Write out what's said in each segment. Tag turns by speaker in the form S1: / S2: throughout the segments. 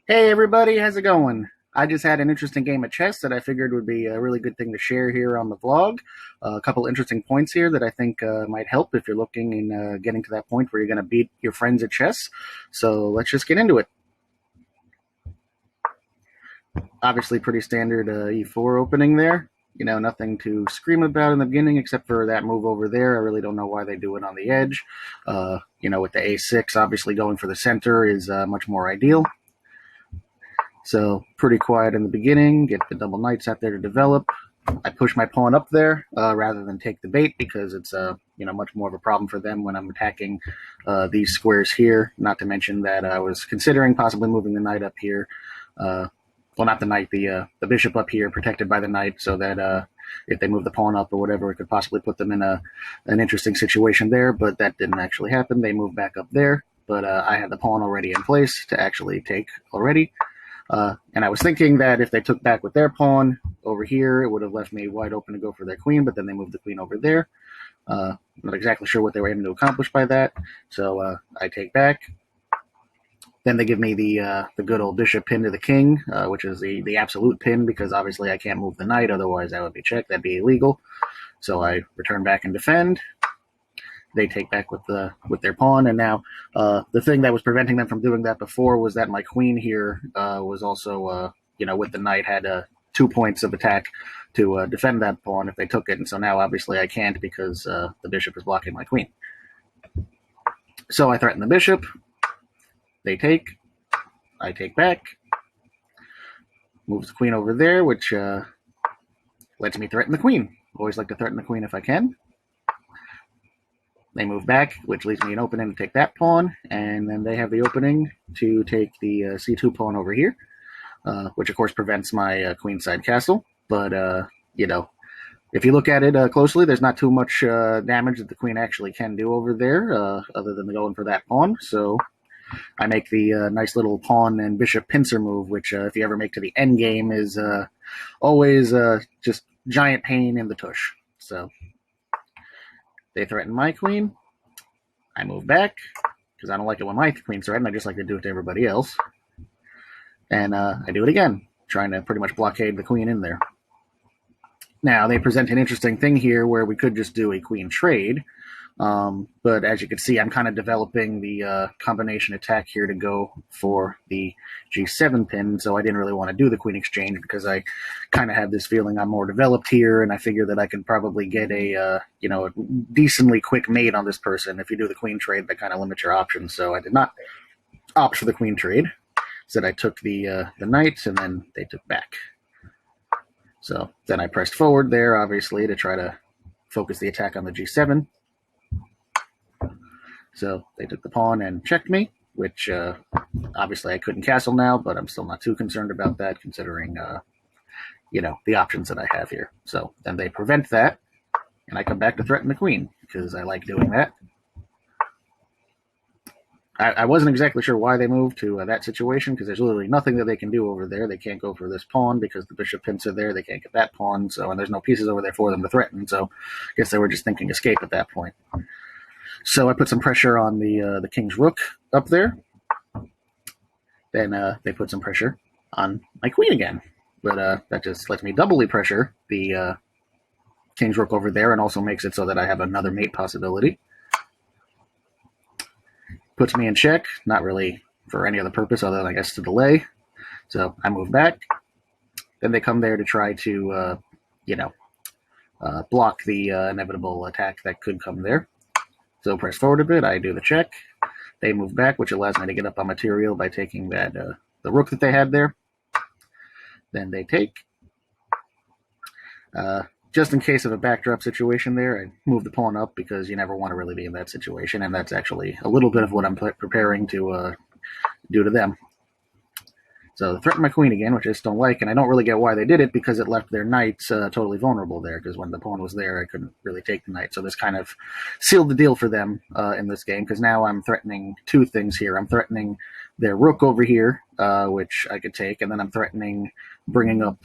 S1: Hey everybody, how's it going? I just had an interesting game of chess that I figured would be a really good thing to share here on the vlog. A couple interesting points here that I think might help if you're looking in getting to that point where you're going to beat your friends at chess. So let's just get into it. Obviously, pretty standard e4 opening there. You know, nothing to scream about in the beginning except for that move over there. I really don't know why they do it on the edge. With the a6, obviously going for the center is much more ideal. So pretty quiet in the beginning, get the double knights out there to develop. I push my pawn up there rather than take the bait because it's much more of a problem for them when I'm attacking these squares here. Not to mention that I was considering possibly moving the knight up here. Well, not the knight, the bishop up here, protected by the knight, so that if they move the pawn up or whatever, it could possibly put them in an interesting situation there. But that didn't actually happen. They moved back up there, but I had the pawn already in place to actually take already. And I was thinking that if they took back with their pawn over here, it would have left me wide open to go for their queen, but then they moved the queen over there. Not exactly sure what they were aiming to accomplish by that, so I take back. Then they give me the good old bishop pin to the king, which is the absolute pin because obviously I can't move the knight, otherwise that would be checked, that'd be illegal. So I return back and defend. They take back with their pawn, and now the thing that was preventing them from doing that before was that my queen here was also with the knight had 2 points of attack to defend that pawn if they took it, and so now obviously I can't because the bishop is blocking my queen. So I threaten the bishop. They take. I take back. Moves the queen over there, which lets me threaten the queen. Always like to threaten the queen if I can. They move back, which leaves me an opening to take that pawn, and then they have the opening to take the c2 pawn over here, which of course prevents my queenside castle. But if you look at it closely, there's not too much damage that the queen actually can do over there, other than going for that pawn. So I make the nice little pawn and bishop pincer move, which if you ever make to the end game is always just giant pain in the tush. So they threaten my queen. I move back because I don't like it when my queen's threatened. I just like to do it to everybody else. And I do it again, trying to pretty much blockade the queen in there. Now, they present an interesting thing here where we could just do a queen trade. But as you can see, I'm kind of developing the combination attack here to go for the g7 pin, so I didn't really want to do the queen exchange because I kind of had this feeling I'm more developed here, and I figure that I can probably get a decently quick mate on this person. If you do the queen trade, that kind of limits your options, so I did not opt for the queen trade. Instead, I took the knight, and then they took back. So then I pressed forward there, obviously, to try to focus the attack on the g7. So they took the pawn and checked me, which obviously I couldn't castle now, but I'm still not too concerned about that considering, the options that I have here. So then they prevent that, and I come back to threaten the queen because I like doing that. I wasn't exactly sure why they moved to that situation because there's literally nothing that they can do over there. They can't go for this pawn because the bishop pins are there. They can't get that pawn, and there's no pieces over there for them to threaten. So I guess they were just thinking escape at that point. So I put some pressure on the king's rook up there. Then they put some pressure on my queen again. But that just lets me doubly pressure the king's rook over there and also makes it so that I have another mate possibility. Puts me in check, not really for any other purpose other than, I guess, to delay. So I move back. Then they come there to try to, block the inevitable attack that could come there. So press forward a bit, I do the check. They move back, which allows me to get up on material by taking that the rook that they had there. Then they take. Just in case of a backdrop situation there, I move the pawn up because you never want to really be in that situation, and that's actually a little bit of what I'm preparing to do to them. So threaten my queen again, which I just don't like, and I don't really get why they did it because it left their knights totally vulnerable there, because when the pawn was there, I couldn't really take the knight. So this kind of sealed the deal for them in this game, because now I'm threatening two things here. I'm threatening their rook over here, which I could take, and then I'm threatening bringing up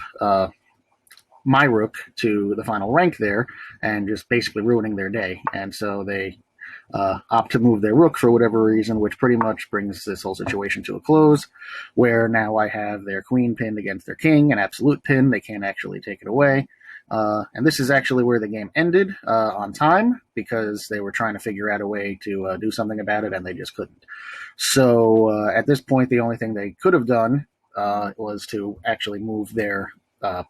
S1: my rook to the final rank there and just basically ruining their day. And so they opt to move their rook for whatever reason, which pretty much brings this whole situation to a close, where now I have their queen pinned against their king, an absolute pin. They can't actually take it away. And this is actually where the game ended on time, because they were trying to figure out a way to do something about it, and they just couldn't. So at this point, the only thing they could have done was to actually move their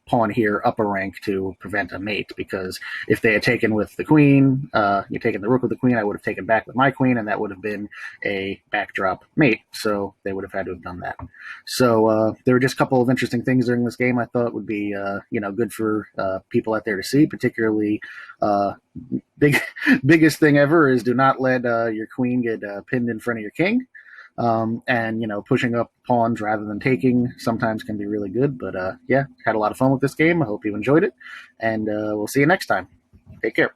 S1: pawn here up a rank to prevent a mate, because if they had taken with the queen, you taken the rook with the queen, I would have taken back with my queen, and that would have been a backdrop mate. So they would have had to have done that. So there were just a couple of interesting things during this game I thought would be good for people out there to see, particularly biggest thing ever is do not let your queen get pinned in front of your king. And pushing up pawns rather than taking sometimes can be really good. But yeah, had a lot of fun with this game. I hope you enjoyed it, and we'll see you next time. Take care.